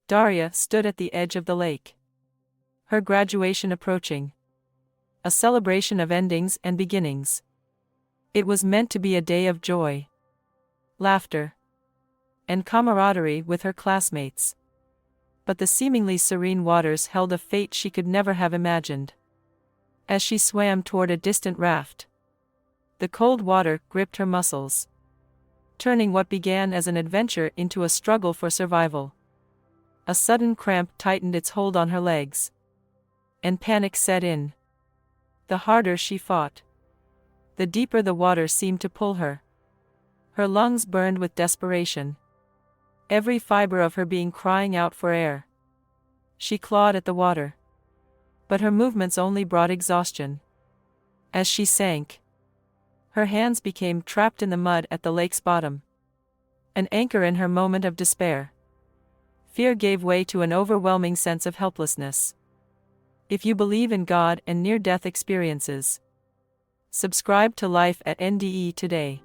Daria stood at the edge of the lake. Her graduation approaching. A celebration of endings and beginnings. It was meant to be a day of joy, laughter, and camaraderie with her classmates. But the seemingly serene waters held a fate she could never have imagined. As she swam toward a distant raft, the cold water gripped her muscles, turning what began as an adventure into a struggle for survival. A sudden cramp tightened its hold on her legs, and panic set in. The harder she fought, the deeper the water seemed to pull her. Her lungs burned with desperation, every fiber of her being crying out for air. She clawed at the water, but her movements only brought exhaustion. As she sank, her hands became trapped in the mud at the lake's bottom, an anchor in her moment of despair. Fear gave way to an overwhelming sense of helplessness. If you believe in God and near-death experiences, subscribe to Life at NDE today.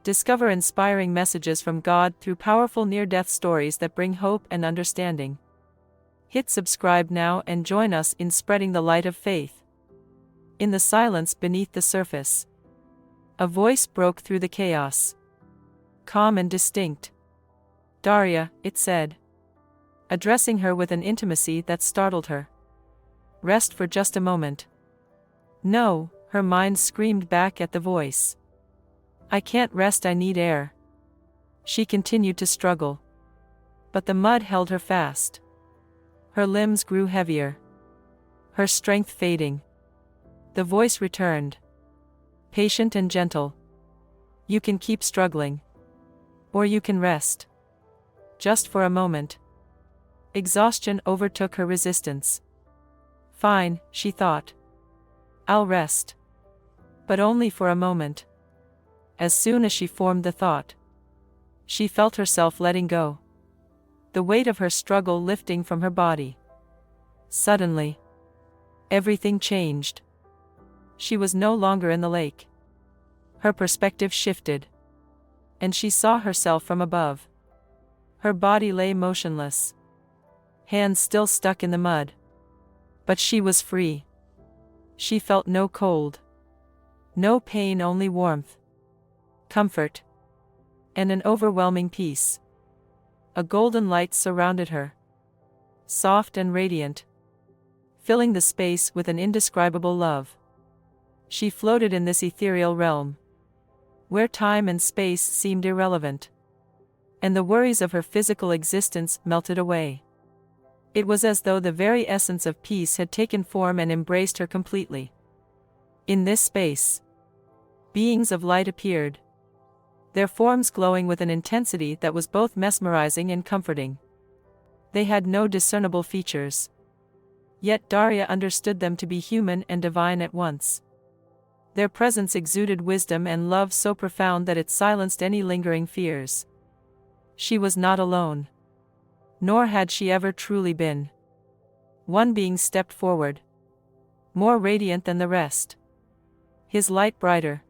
Discover inspiring messages from God through powerful near-death stories that bring hope and understanding. Hit subscribe now and join us in spreading the light of faith. In the silence beneath the surface, a voice broke through the chaos. Calm and distinct. "Daria," it said, addressing her with an intimacy that startled her. "Rest for just a moment." "No," her mind screamed back at the voice. "I can't rest, I need air." She continued to struggle, but the mud held her fast. Her limbs grew heavier, her strength fading. The voice returned, patient and gentle. "You can keep struggling, or you can rest. Just for a moment." Exhaustion overtook her resistance. "Fine," she thought. "I'll rest. But only for a moment." As soon as she formed the thought, she felt herself letting go, the weight of her struggle lifting from her body. Suddenly, everything changed. She was no longer in the lake. Her perspective shifted, and she saw herself from above. Her body lay motionless, hands still stuck in the mud. But she was free. She felt no cold, no pain, only warmth, comfort, and an overwhelming peace. A golden light surrounded her, soft and radiant, filling the space with an indescribable love. She floated in this ethereal realm, where time and space seemed irrelevant, and the worries of her physical existence melted away. It was as though the very essence of peace had taken form and embraced her completely. In this space, beings of light appeared, their forms glowing with an intensity that was both mesmerizing and comforting. They had no discernible features, yet Daria understood them to be human and divine at once. Their presence exuded wisdom and love so profound that it silenced any lingering fears. She was not alone, nor had she ever truly been. One being stepped forward, more radiant than the rest, his light brighter,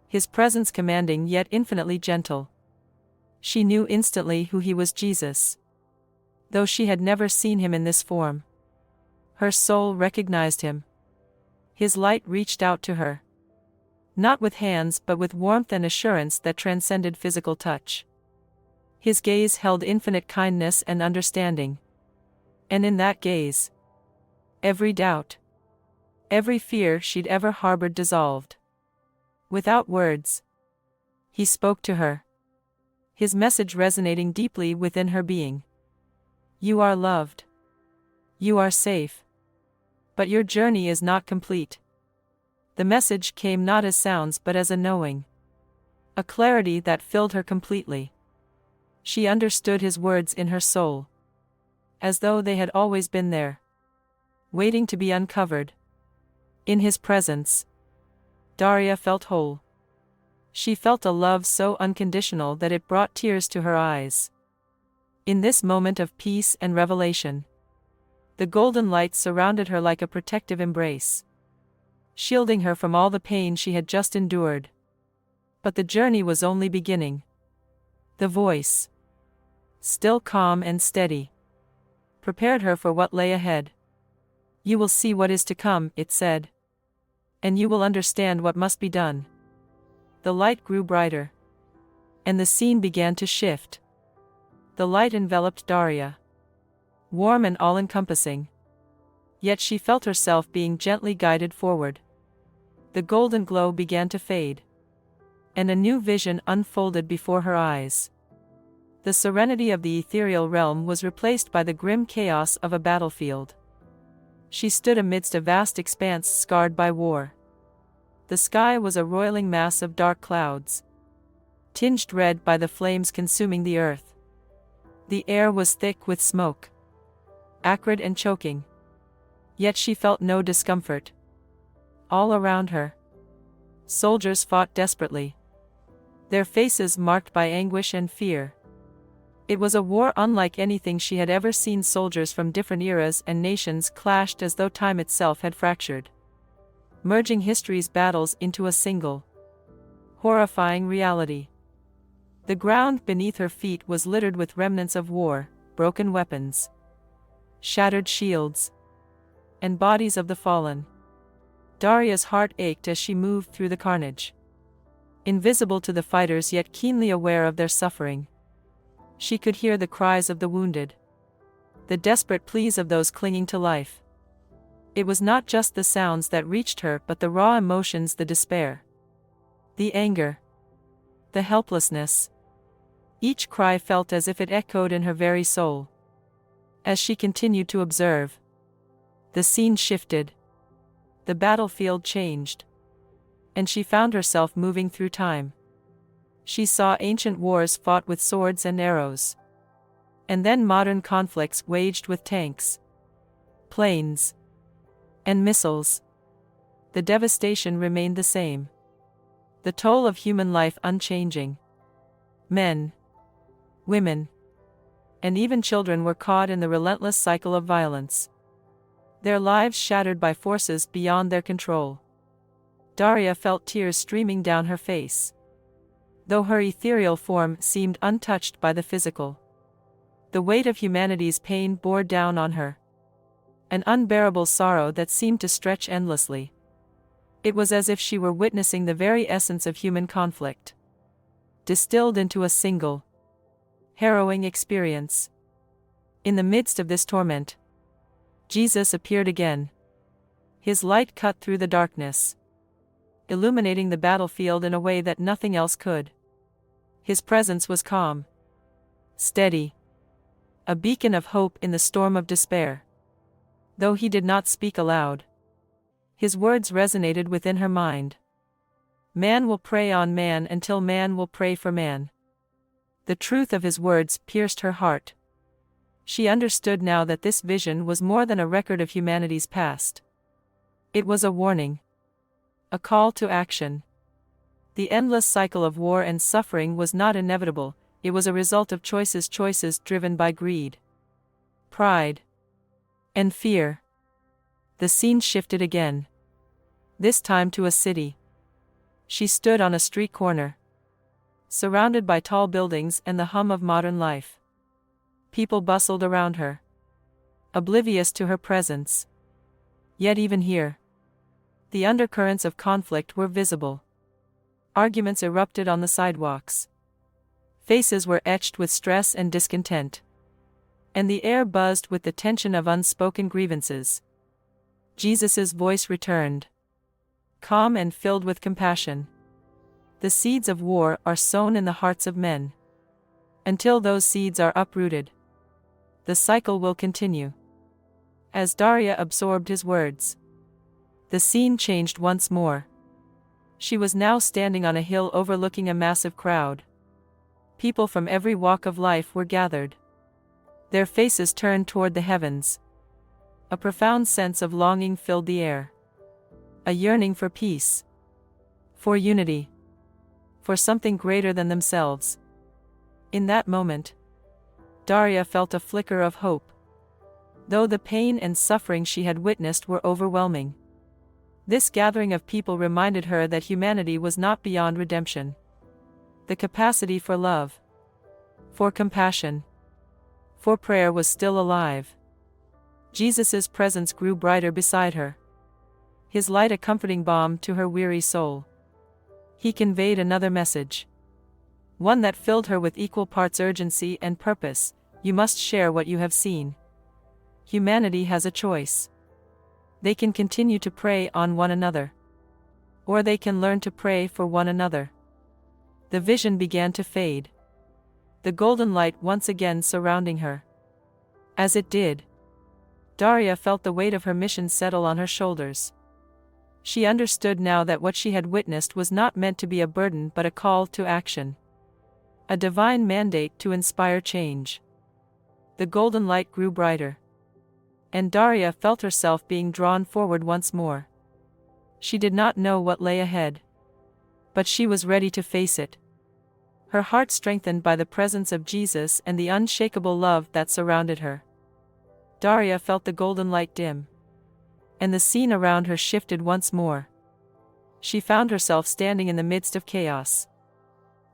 his presence commanding yet infinitely gentle. She knew instantly who he was: Jesus. Though she had never seen him in this form, her soul recognized him. His light reached out to her, not with hands but with warmth and assurance that transcended physical touch. His gaze held infinite kindness and understanding. And in that gaze, every doubt, every fear she'd ever harbored dissolved. Without words, he spoke to her, his message resonating deeply within her being. You are loved. You are safe. But your journey is not complete. The message came not as sounds but as a knowing, a clarity that filled her completely. She understood his words in her soul, as though they had always been there, waiting to be uncovered. In his presence, Daria felt whole. She felt a love so unconditional that it brought tears to her eyes. In this moment of peace and revelation, the golden light surrounded her like a protective embrace, shielding her from all the pain she had just endured. But the journey was only beginning. The voice, still calm and steady, prepared her for what lay ahead. "You will see what is to come," it said. "And you will understand what must be done." The light grew brighter. And the scene began to shift. The light enveloped Daria. Warm and all-encompassing. Yet she felt herself being gently guided forward. The golden glow began to fade. And a new vision unfolded before her eyes. The serenity of the ethereal realm was replaced by the grim chaos of a battlefield. She stood amidst a vast expanse scarred by war. The sky was a roiling mass of dark clouds, tinged red by the flames consuming the earth. The air was thick with smoke, acrid and choking. Yet she felt no discomfort. All around her, soldiers fought desperately, their faces marked by anguish and fear. It was a war unlike anything she had ever seen. Soldiers from different eras and nations clashed as though time itself had fractured, merging history's battles into a single, horrifying reality. The ground beneath her feet was littered with remnants of war, broken weapons, shattered shields, and bodies of the fallen. Daria's heart ached as she moved through the carnage. Invisible to the fighters yet keenly aware of their suffering, she could hear the cries of the wounded, the desperate pleas of those clinging to life. It was not just the sounds that reached her but the raw emotions, the despair, the anger, the helplessness. Each cry felt as if it echoed in her very soul. As she continued to observe, the scene shifted. The battlefield changed. And she found herself moving through time. She saw ancient wars fought with swords and arrows. And then modern conflicts waged with tanks, planes, and missiles. The devastation remained the same. The toll of human life unchanging. Men, women, and even children were caught in the relentless cycle of violence, their lives shattered by forces beyond their control. Daria felt tears streaming down her face. Though her ethereal form seemed untouched by the physical, the weight of humanity's pain bore down on her. An unbearable sorrow that seemed to stretch endlessly. It was as if she were witnessing the very essence of human conflict, distilled into a single, harrowing experience. In the midst of this torment, Jesus appeared again. His light cut through the darkness, illuminating the battlefield in a way that nothing else could. His presence was calm, steady, a beacon of hope in the storm of despair. Though he did not speak aloud, his words resonated within her mind. Man will prey on man until man will pray for man. The truth of his words pierced her heart. She understood now that this vision was more than a record of humanity's past. It was a warning, a call to action. The endless cycle of war and suffering was not inevitable, it was a result of choices driven by greed, pride, and fear. The scene shifted again. This time to a city. She stood on a street corner, surrounded by tall buildings and the hum of modern life. People bustled around her, oblivious to her presence. Yet even here, the undercurrents of conflict were visible. Arguments erupted on the sidewalks. Faces were etched with stress and discontent. And the air buzzed with the tension of unspoken grievances. Jesus' voice returned, calm and filled with compassion. The seeds of war are sown in the hearts of men. Until those seeds are uprooted, the cycle will continue. As Daria absorbed his words, the scene changed once more. She was now standing on a hill overlooking a massive crowd. People from every walk of life were gathered, their faces turned toward the heavens. A profound sense of longing filled the air. A yearning for peace, for unity, for something greater than themselves. In that moment, Daria felt a flicker of hope. Though the pain and suffering she had witnessed were overwhelming, this gathering of people reminded her that humanity was not beyond redemption. The capacity for love, for compassion, for prayer was still alive. Jesus' presence grew brighter beside her. His light a comforting balm to her weary soul. He conveyed another message. One that filled her with equal parts urgency and purpose: you must share what you have seen. Humanity has a choice. They can continue to prey on one another, or they can learn to pray for one another. The vision began to fade, the golden light once again surrounding her. As it did, Daria felt the weight of her mission settle on her shoulders. She understood now that what she had witnessed was not meant to be a burden but a call to action. A divine mandate to inspire change. The golden light grew brighter, and Daria felt herself being drawn forward once more. She did not know what lay ahead, but she was ready to face it. Her heart strengthened by the presence of Jesus and the unshakable love that surrounded her. Daria felt the golden light dim, and the scene around her shifted once more. She found herself standing in the midst of chaos.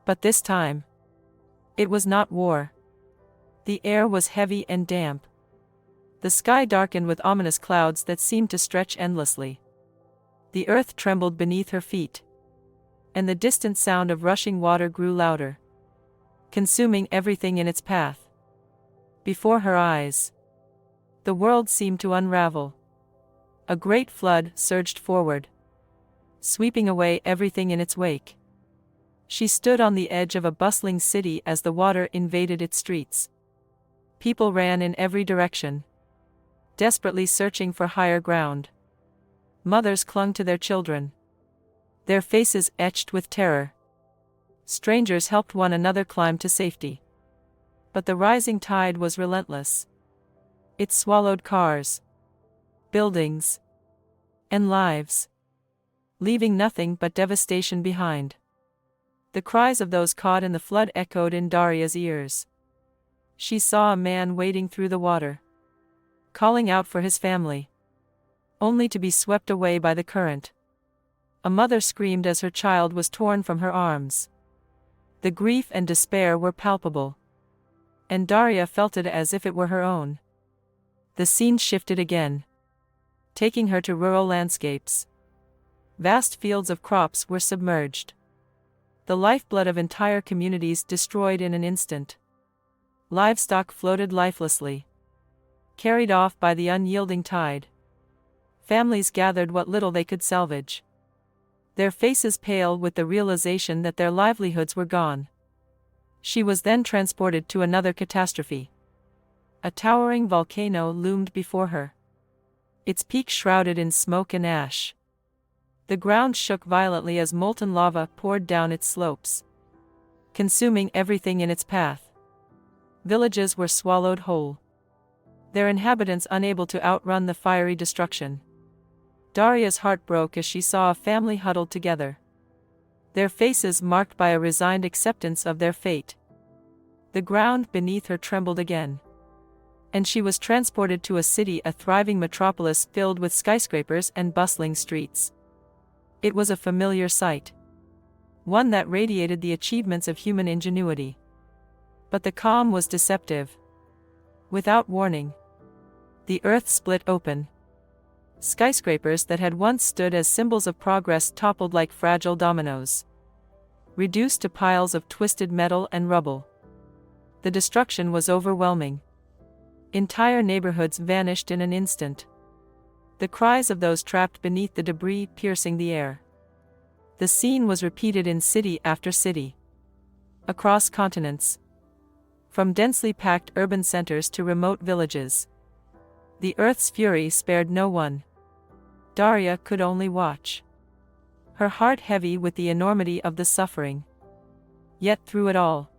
But this time, it was not war. The air was heavy and damp. The sky darkened with ominous clouds that seemed to stretch endlessly. The earth trembled beneath her feet, and the distant sound of rushing water grew louder, consuming everything in its path. Before her eyes, the world seemed to unravel. A great flood surged forward, sweeping away everything in its wake. She stood on the edge of a bustling city as the water invaded its streets. People ran in every direction, desperately searching for higher ground. Mothers clung to their children, their faces etched with terror. Strangers helped one another climb to safety. But the rising tide was relentless. It swallowed cars, buildings, and lives, leaving nothing but devastation behind. The cries of those caught in the flood echoed in Daria's ears. She saw a man wading through the water, calling out for his family, only to be swept away by the current. A mother screamed as her child was torn from her arms. The grief and despair were palpable, and Daria felt it as if it were her own. The scene shifted again, taking her to rural landscapes. Vast fields of crops were submerged, the lifeblood of entire communities destroyed in an instant. Livestock floated lifelessly, carried off by the unyielding tide. Families gathered what little they could salvage, their faces pale with the realization that their livelihoods were gone. She was then transported to another catastrophe. A towering volcano loomed before her, its peak shrouded in smoke and ash. The ground shook violently as molten lava poured down its slopes, consuming everything in its path. Villages were swallowed whole, their inhabitants unable to outrun the fiery destruction. Daria's heart broke as she saw a family huddled together, their faces marked by a resigned acceptance of their fate. The ground beneath her trembled again, and she was transported to a city, a thriving metropolis filled with skyscrapers and bustling streets. It was a familiar sight, one that radiated the achievements of human ingenuity. But the calm was deceptive. Without warning, the earth split open. Skyscrapers that had once stood as symbols of progress toppled like fragile dominoes, reduced to piles of twisted metal and rubble. The destruction was overwhelming. Entire neighborhoods vanished in an instant, the cries of those trapped beneath the debris piercing the air. The scene was repeated in city after city, across continents, from densely packed urban centers to remote villages. The earth's fury spared no one. Daria could only watch, her heart heavy with the enormity of the suffering. Yet through it all,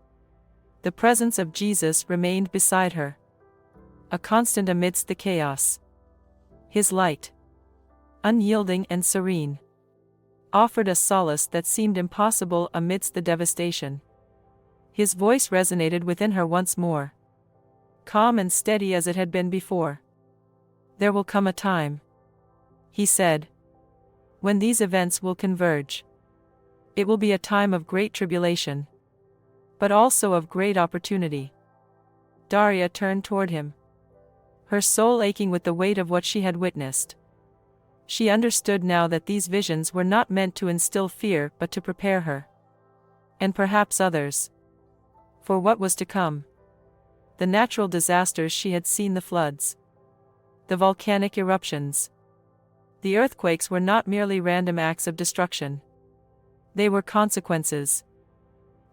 the presence of Jesus remained beside her, a constant amidst the chaos. His light, unyielding and serene, offered a solace that seemed impossible amidst the devastation. His voice resonated within her once more, calm and steady as it had been before. "There will come a time," he said, "when these events will converge. It will be a time of great tribulation, but also of great opportunity." Daria turned toward him, her soul aching with the weight of what she had witnessed. She understood now that these visions were not meant to instill fear but to prepare her. And perhaps others. For what was to come. The natural disasters she had seen, the floods. The volcanic eruptions. The earthquakes were not merely random acts of destruction. They were consequences,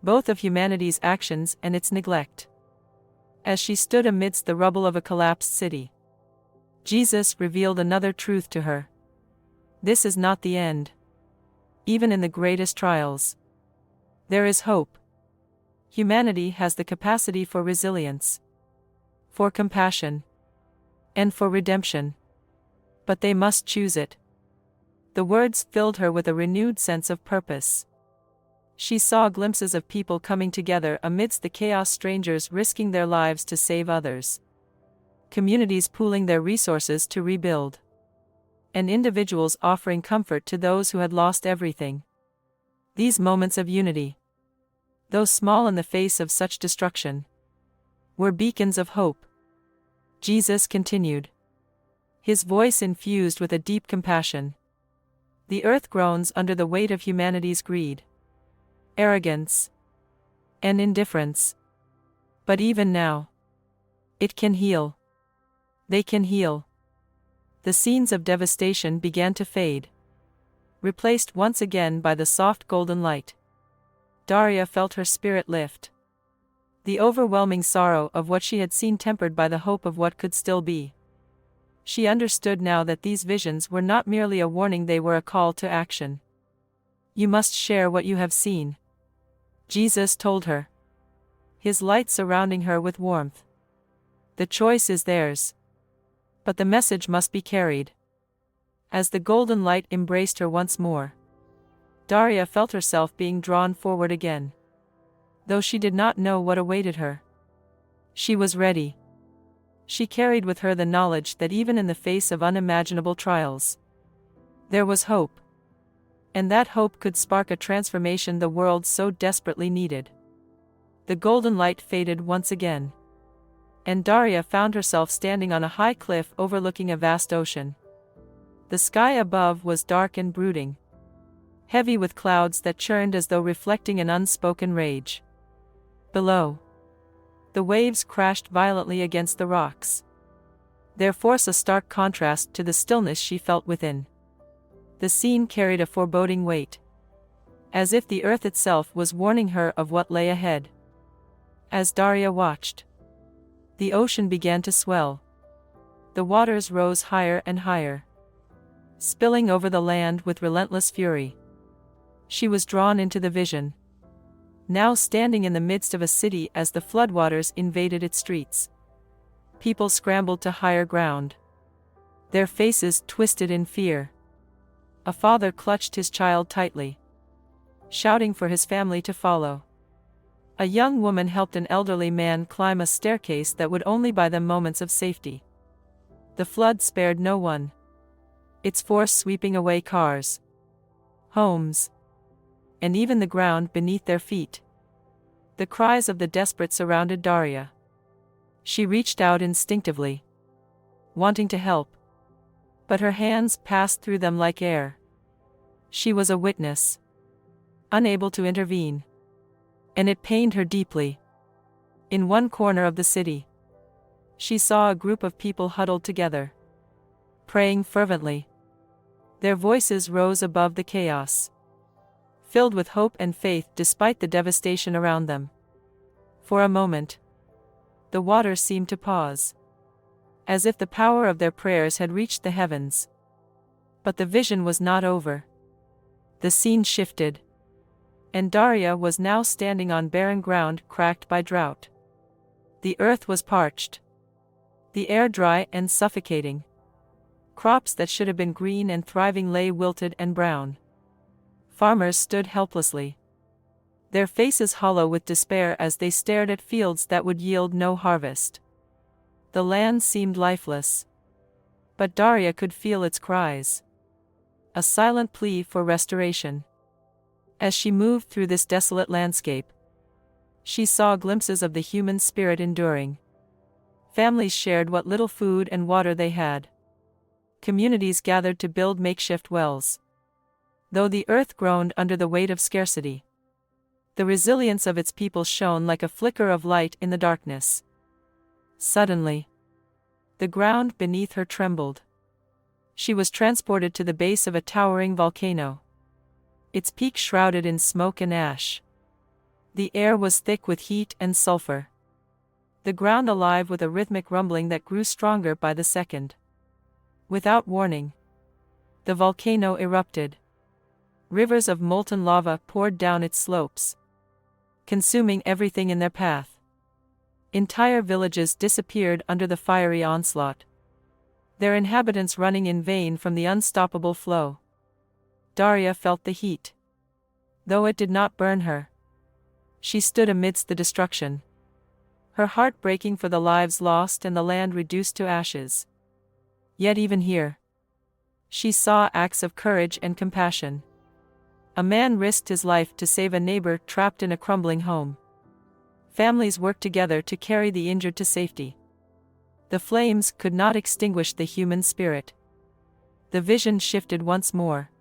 both of humanity's actions and its neglect. As she stood amidst the rubble of a collapsed city, Jesus revealed another truth to her. This is not the end. Even in the greatest trials, there is hope. Humanity has the capacity for resilience, for compassion, and for redemption. But they must choose it. The words filled her with a renewed sense of purpose. She saw glimpses of people coming together amidst the chaos, strangers risking their lives to save others, communities pooling their resources to rebuild, and individuals offering comfort to those who had lost everything. These moments of unity, though small in the face of such destruction, were beacons of hope. Jesus continued, his voice infused with a deep compassion. The earth groans under the weight of humanity's greed, arrogance, and indifference. But even now, it can heal. They can heal. The scenes of devastation began to fade, replaced once again by the soft golden light. Daria felt her spirit lift. The overwhelming sorrow of what she had seen tempered by the hope of what could still be. She understood now that these visions were not merely a warning, they were a call to action. You must share what you have seen, Jesus told her, his light surrounding her with warmth. The choice is theirs. But the message must be carried. As the golden light embraced her once more, Daria felt herself being drawn forward again. Though she did not know what awaited her, she was ready. She carried with her the knowledge that even in the face of unimaginable trials, there was hope. And that hope could spark a transformation the world so desperately needed. The golden light faded once again, and Daria found herself standing on a high cliff overlooking a vast ocean. The sky above was dark and brooding, heavy with clouds that churned as though reflecting an unspoken rage. Below, the waves crashed violently against the rocks, their force a stark contrast to the stillness she felt within. The scene carried a foreboding weight, as if the earth itself was warning her of what lay ahead. As Daria watched, the ocean began to swell. The waters rose higher and higher, spilling over the land with relentless fury. She was drawn into the vision, now standing in the midst of a city as the floodwaters invaded its streets. People scrambled to higher ground, their faces twisted in fear. A father clutched his child tightly, shouting for his family to follow. A young woman helped an elderly man climb a staircase that would only buy them moments of safety. The flood spared no one, its force sweeping away cars, homes, and even the ground beneath their feet. The cries of the desperate surrounded Daria. She reached out instinctively, wanting to help, but her hands passed through them like air. She was a witness, unable to intervene, and it pained her deeply. In one corner of the city, she saw a group of people huddled together, praying fervently. Their voices rose above the chaos, filled with hope and faith despite the devastation around them. For a moment, the water seemed to pause, as if the power of their prayers had reached the heavens. But the vision was not over. The scene shifted, and Daria was now standing on barren ground cracked by drought. The earth was parched, the air dry and suffocating. Crops that should have been green and thriving lay wilted and brown. Farmers stood helplessly, their faces hollow with despair as they stared at fields that would yield no harvest. The land seemed lifeless, but Daria could feel its cries, a silent plea for restoration. As she moved through this desolate landscape, she saw glimpses of the human spirit enduring, Families shared what little food and water they had. Communities gathered to build makeshift wells. Though the earth groaned under the weight of scarcity, the resilience of its people shone like a flicker of light in the darkness. Suddenly, the ground beneath her trembled. She was transported to the base of a towering volcano, its peak shrouded in smoke and ash. The air was thick with heat and sulfur, the ground alive with a rhythmic rumbling that grew stronger by the second. Without warning, the volcano erupted. Rivers of molten lava poured down its slopes, consuming everything in their path. Entire villages disappeared under the fiery onslaught, their inhabitants running in vain from the unstoppable flow. Daria felt the heat, though it did not burn her. She stood amidst the destruction, her heart breaking for the lives lost and the land reduced to ashes. Yet even here, she saw acts of courage and compassion. A man risked his life to save a neighbor trapped in a crumbling home. Families worked together to carry the injured to safety. The flames could not extinguish the human spirit. The vision shifted once more,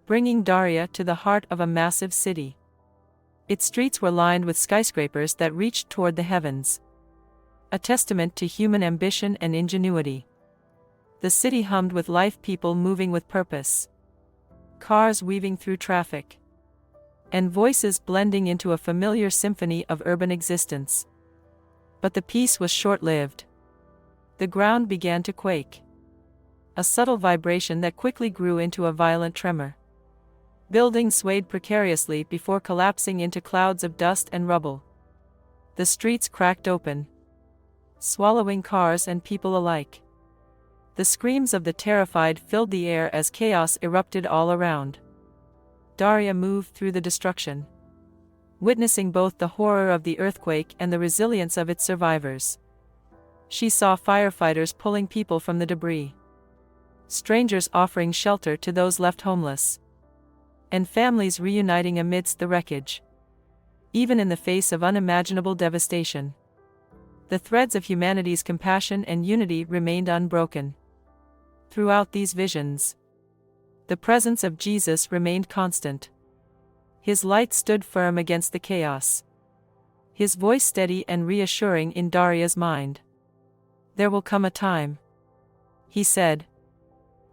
bringing Daria to the heart of a massive city. Its streets were lined with skyscrapers that reached toward the heavens, a testament to human ambition and ingenuity. The city hummed with life, people moving with purpose, cars weaving through traffic, and voices blending into a familiar symphony of urban existence. But the peace was short-lived. The ground began to quake, a subtle vibration that quickly grew into a violent tremor. Buildings swayed precariously before collapsing into clouds of dust and rubble. The streets cracked open, swallowing cars and people alike. The screams of the terrified filled the air as chaos erupted all around. Daria moved through the destruction, witnessing both the horror of the earthquake and the resilience of its survivors. She saw firefighters pulling people from the debris, strangers offering shelter to those left homeless, and families reuniting amidst the wreckage. Even in the face of unimaginable devastation, the threads of humanity's compassion and unity remained unbroken. Throughout these visions, the presence of Jesus remained constant. His light stood firm against the chaos, his voice steady and reassuring in Daria's mind. "There will come a time," he said,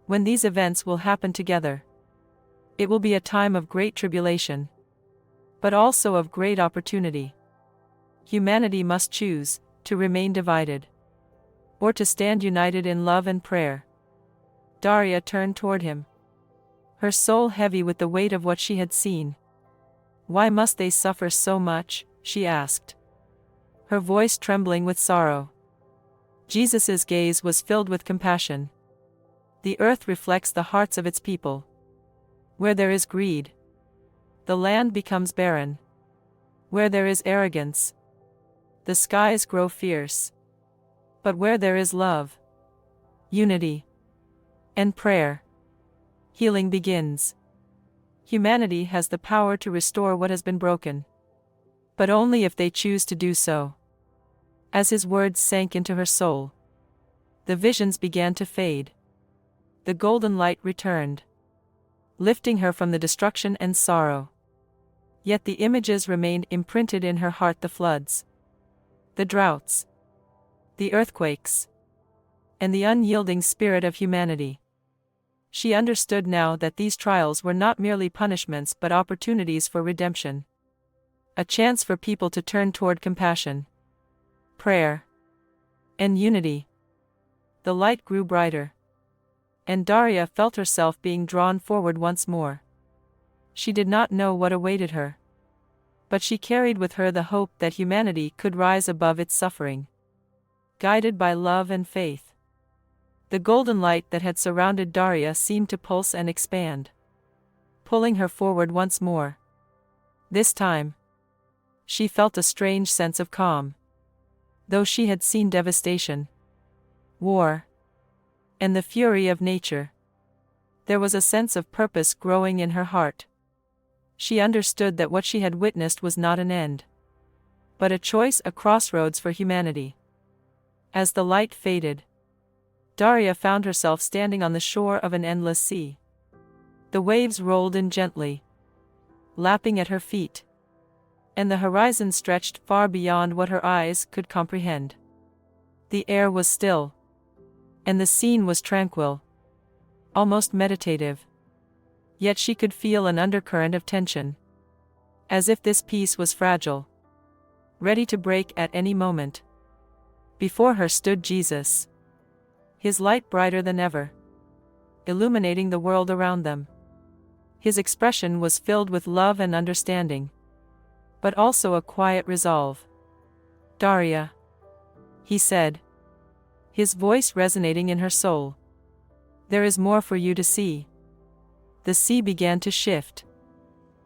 "when these events will happen together. It will be a time of great tribulation, but also of great opportunity. Humanity must choose to remain divided, or to stand united in love and prayer." Daria turned toward him, her soul heavy with the weight of what she had seen. "Why must they suffer so much?" she asked, her voice trembling with sorrow. Jesus' gaze was filled with compassion. "The earth reflects the hearts of its people. Where there is greed, the land becomes barren. Where there is arrogance, the skies grow fierce. But where there is love, unity, and prayer, healing begins." Humanity has the power to restore what has been broken, but only if they choose to do so. As his words sank into her soul, the visions began to fade. The golden light returned, lifting her from the destruction and sorrow. Yet the images remained imprinted in her heart: the floods, the droughts, the earthquakes, and the unyielding spirit of humanity. She understood now that these trials were not merely punishments but opportunities for redemption, a chance for people to turn toward compassion, prayer, and unity. The light grew brighter, and Daria felt herself being drawn forward once more. She did not know what awaited her, but she carried with her the hope that humanity could rise above its suffering, guided by love and faith. The golden light that had surrounded Daria seemed to pulse and expand, pulling her forward once more. This time, she felt a strange sense of calm. Though she had seen devastation, war, and the fury of nature, there was a sense of purpose growing in her heart. She understood that what she had witnessed was not an end, but a choice, a crossroads for humanity. As the light faded, Daria found herself standing on the shore of an endless sea. The waves rolled in gently, lapping at her feet, and the horizon stretched far beyond what her eyes could comprehend. The air was still, and the scene was tranquil, almost meditative. Yet she could feel an undercurrent of tension, as if this peace was fragile, ready to break at any moment. Before her stood Jesus, his light brighter than ever, illuminating the world around them. His expression was filled with love and understanding, but also a quiet resolve. "Daria," he said, his voice resonating in her soul, "there is more for you to see." The sea began to shift,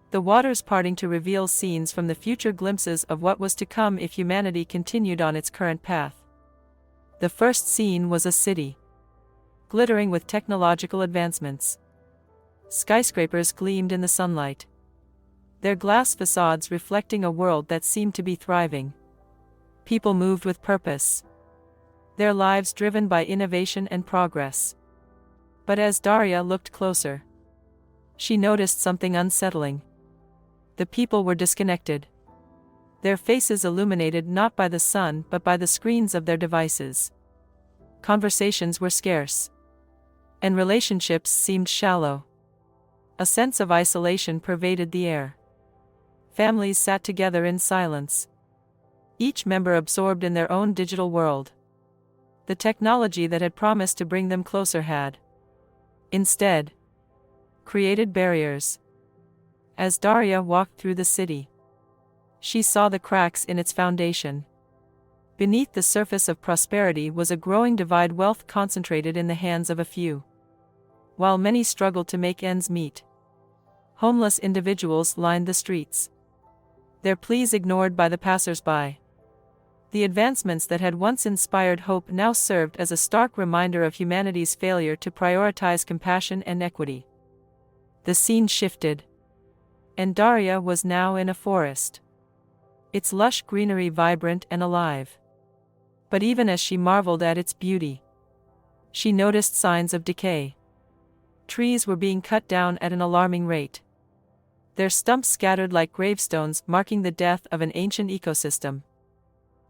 the waters parting to reveal scenes from the future, glimpses of what was to come if humanity continued on its current path. The first scene was a city, glittering with technological advancements. Skyscrapers gleamed in the sunlight, their glass facades reflecting a world that seemed to be thriving. People moved with purpose, their lives driven by innovation and progress. But as Daria looked closer, she noticed something unsettling. The people were disconnected, their faces illuminated not by the sun but by the screens of their devices. Conversations were scarce, and relationships seemed shallow. A sense of isolation pervaded the air. Families sat together in silence, each member absorbed in their own digital world. The technology that had promised to bring them closer had, instead, created barriers. As Daria walked through the city, she saw the cracks in its foundation. Beneath the surface of prosperity was a growing divide, wealth concentrated in the hands of a few, while many struggled to make ends meet. Homeless individuals lined the streets, their pleas ignored by the passers-by. The advancements that had once inspired hope now served as a stark reminder of humanity's failure to prioritize compassion and equity. The scene shifted, and Daria was now in a forest, its lush greenery vibrant and alive. But even as she marveled at its beauty, she noticed signs of decay. Trees were being cut down at an alarming rate, their stumps scattered like gravestones, marking the death of an ancient ecosystem.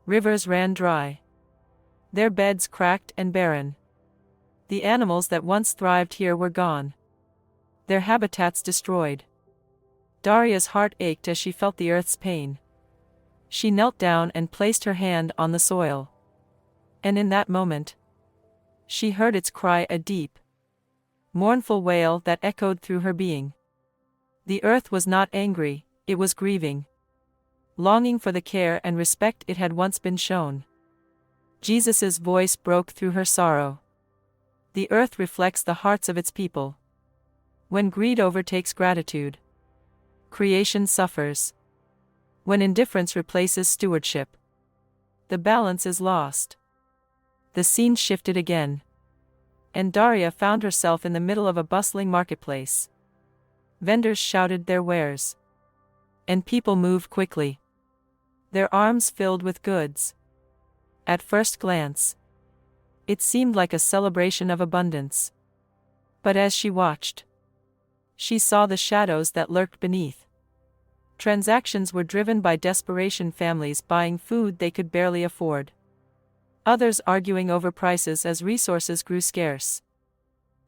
Rivers ran dry, their beds cracked and barren. The animals that once thrived here were gone, their habitats destroyed. Daria's heart ached as she felt the earth's pain. She knelt down and placed her hand on the soil. And in that moment, she heard its cry, a deep, mournful wail that echoed through her being. The earth was not angry, it was grieving, longing for the care and respect it had once been shown. Jesus' voice broke through her sorrow. The earth reflects the hearts of its people. When greed overtakes gratitude, creation suffers. When indifference replaces stewardship, the balance is lost. The scene shifted again, and Daria found herself in the middle of a bustling marketplace. Vendors shouted their wares, and people moved quickly, their arms filled with goods. At first glance, it seemed like a celebration of abundance. But as she watched, she saw the shadows that lurked beneath. Transactions were driven by desperation, families buying food they could barely afford, others arguing over prices as resources grew scarce.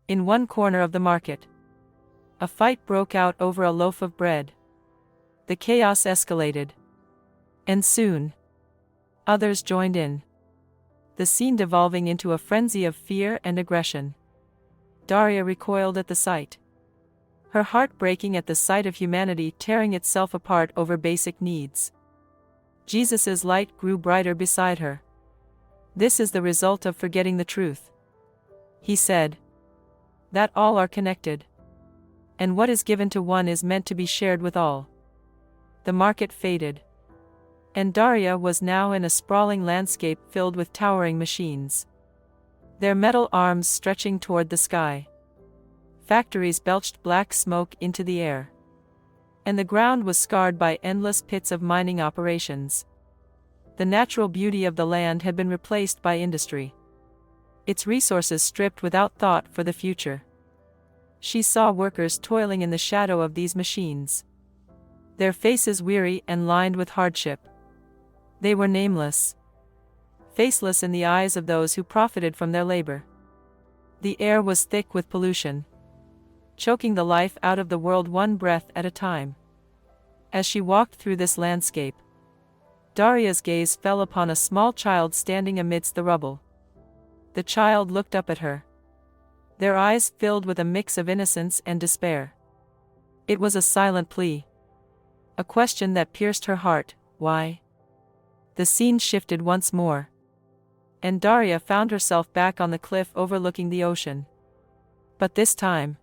In one corner of the market, a fight broke out over a loaf of bread. The chaos escalated, and soon, others joined in, the scene devolving into a frenzy of fear and aggression. Daria recoiled at the sight, her heart breaking at the sight of humanity tearing itself apart over basic needs. Jesus' light grew brighter beside her. "This is the result of forgetting the truth," he said, "that all are connected, and what is given to one is meant to be shared with all." The market faded, and Daria was now in a sprawling landscape filled with towering machines, their metal arms stretching toward the sky. Factories belched black smoke into the air, and the ground was scarred by endless pits of mining operations. The natural beauty of the land had been replaced by industry. Its resources stripped without thought for the future. She saw workers toiling in the shadow of these machines, their faces weary and lined with hardship. They were nameless, faceless in the eyes of those who profited from their labor. The air was thick with pollution, choking the life out of the world one breath at a time. As she walked through this landscape, Daria's gaze fell upon a small child standing amidst the rubble. The child looked up at her, their eyes filled with a mix of innocence and despair. It was a silent plea, a question that pierced her heart: why? The scene shifted once more, and Daria found herself back on the cliff overlooking the ocean. But this time,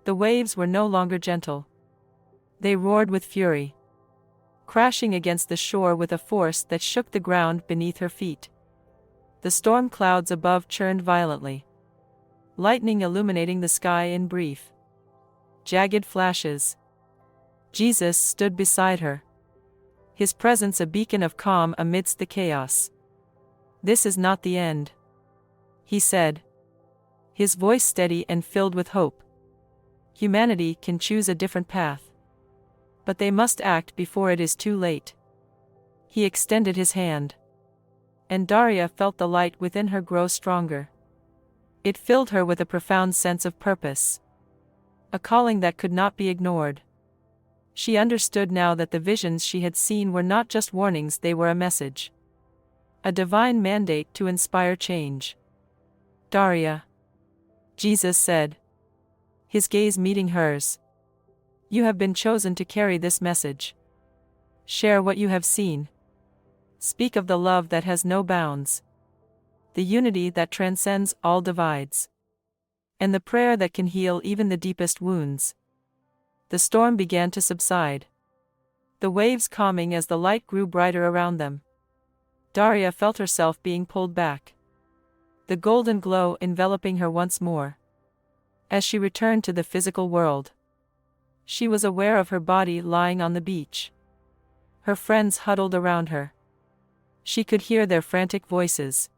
the waves were no longer gentle. They roared with fury, crashing against the shore with a force that shook the ground beneath her feet. The storm clouds above churned violently, lightning illuminating the sky in brief, jagged flashes. Jesus stood beside her, his presence a beacon of calm amidst the chaos. "This is not the end," he said, his voice steady and filled with hope. "Humanity can choose a different path, but they must act before it is too late." He extended his hand, and Daria felt the light within her grow stronger. It filled her with a profound sense of purpose, a calling that could not be ignored. She understood now that the visions she had seen were not just warnings, they were a message, a divine mandate to inspire change. "Daria," Jesus said, his gaze meeting hers, "you have been chosen to carry this message. Share what you have seen. Speak of the love that has no bounds, the unity that transcends all divides, and the prayer that can heal even the deepest wounds." The storm began to subside, the waves calming as the light grew brighter around them. Daria felt herself being pulled back, the golden glow enveloping her once more. As she returned to the physical world, she was aware of her body lying on the beach, her friends huddled around her. She could hear their frantic voices,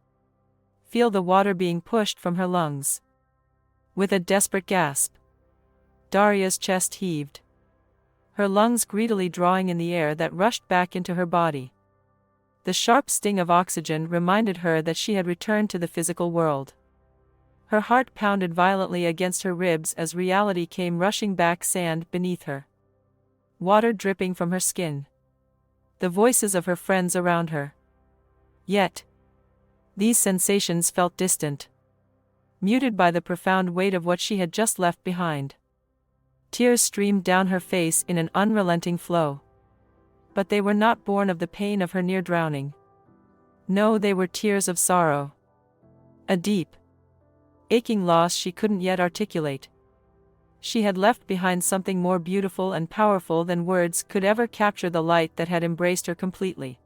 feel the water being pushed from her lungs. With a desperate gasp, Daria's chest heaved, her lungs greedily drawing in the air that rushed back into her body. The sharp sting of oxygen reminded her that she had returned to the physical world. Her heart pounded violently against her ribs as reality came rushing back, sand beneath her, water dripping from her skin, the voices of her friends around her. Yet, these sensations felt distant, muted by the profound weight of what she had just left behind. Tears streamed down her face in an unrelenting flow. But they were not born of the pain of her near drowning. No, they were tears of sorrow, a deep, aching loss she couldn't yet articulate. She had left behind something more beautiful and powerful than words could ever capture, the light that had embraced her completely,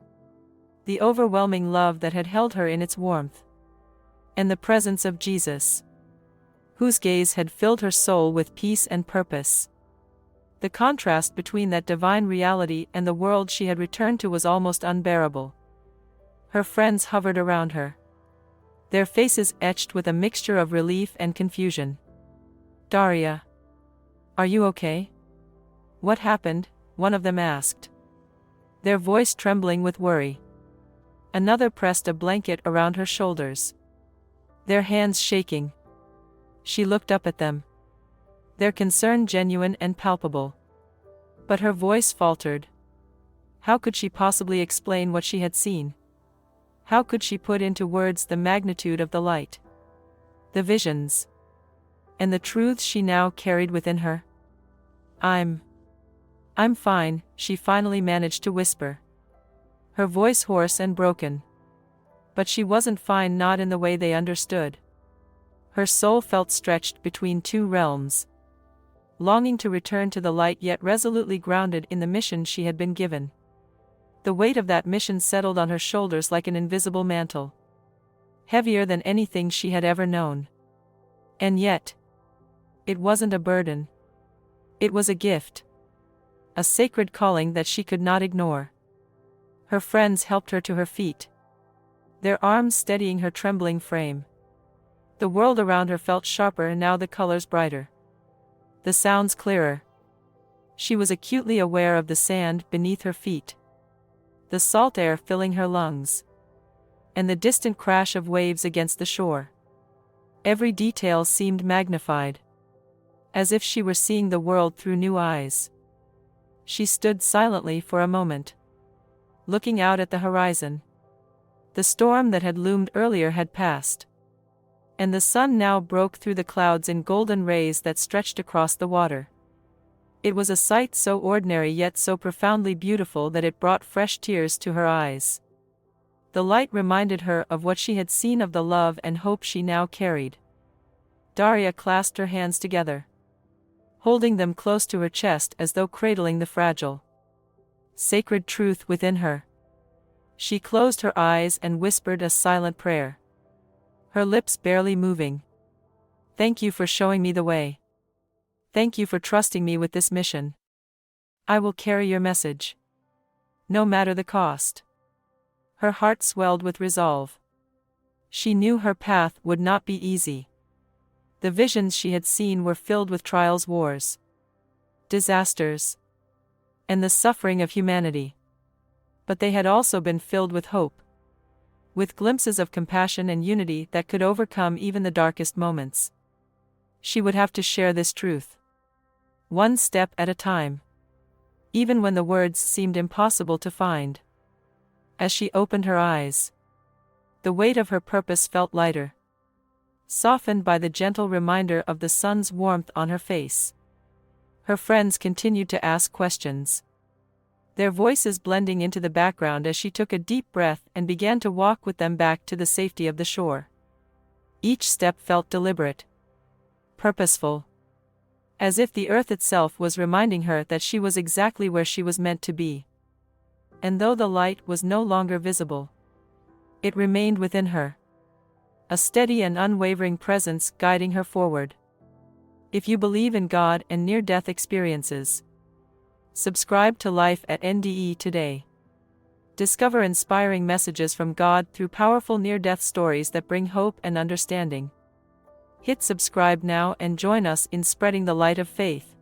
the overwhelming love that had held her in its warmth, and the presence of Jesus, whose gaze had filled her soul with peace and purpose. The contrast between that divine reality and the world she had returned to was almost unbearable. Her friends hovered around her, their faces etched with a mixture of relief and confusion. "Daria, are you okay? What happened?" one of them asked, their voice trembling with worry. Another pressed a blanket around her shoulders, their hands shaking. She looked up at them, their concern genuine and palpable. But her voice faltered. How could she possibly explain what she had seen? How could she put into words the magnitude of the light, the visions, and the truths she now carried within her? I'm fine," she finally managed to whisper, her voice hoarse and broken. But she wasn't fine, not in the way they understood. Her soul felt stretched between two realms, longing to return to the light yet resolutely grounded in the mission she had been given. The weight of that mission settled on her shoulders like an invisible mantle, heavier than anything she had ever known. And yet, it wasn't a burden. It was a gift, a sacred calling that she could not ignore. Her friends helped her to her feet, their arms steadying her trembling frame. The world around her felt sharper and now the colors brighter, the sounds clearer. She was acutely aware of the sand beneath her feet, the salt air filling her lungs, and the distant crash of waves against the shore. Every detail seemed magnified, as if she were seeing the world through new eyes. She stood silently for a moment, looking out at the horizon. The storm that had loomed earlier had passed, and the sun now broke through the clouds in golden rays that stretched across the water. It was a sight so ordinary yet so profoundly beautiful that it brought fresh tears to her eyes. The light reminded her of what she had seen, of the love and hope she now carried. Daria clasped her hands together, holding them close to her chest as though cradling the fragile, sacred truth within her. She closed her eyes and whispered a silent prayer, her lips barely moving. "Thank you for showing me the way. Thank you for trusting me with this mission. I will carry your message, no matter the cost." Her heart swelled with resolve. She knew her path would not be easy. The visions she had seen were filled with trials, wars, disasters, and the suffering of humanity. But they had also been filled with hope, with glimpses of compassion and unity that could overcome even the darkest moments. She would have to share this truth, one step at a time, even when the words seemed impossible to find. As she opened her eyes, the weight of her purpose felt lighter, softened by the gentle reminder of the sun's warmth on her face. Her friends continued to ask questions, their voices blending into the background as she took a deep breath and began to walk with them back to the safety of the shore. Each step felt deliberate, purposeful, as if the earth itself was reminding her that she was exactly where she was meant to be. And though the light was no longer visible, it remained within her, a steady and unwavering presence guiding her forward. If you believe in God and near-death experiences, subscribe to Life at NDE today. Discover inspiring messages from God through powerful near-death stories that bring hope and understanding. Hit subscribe now and join us in spreading the light of faith.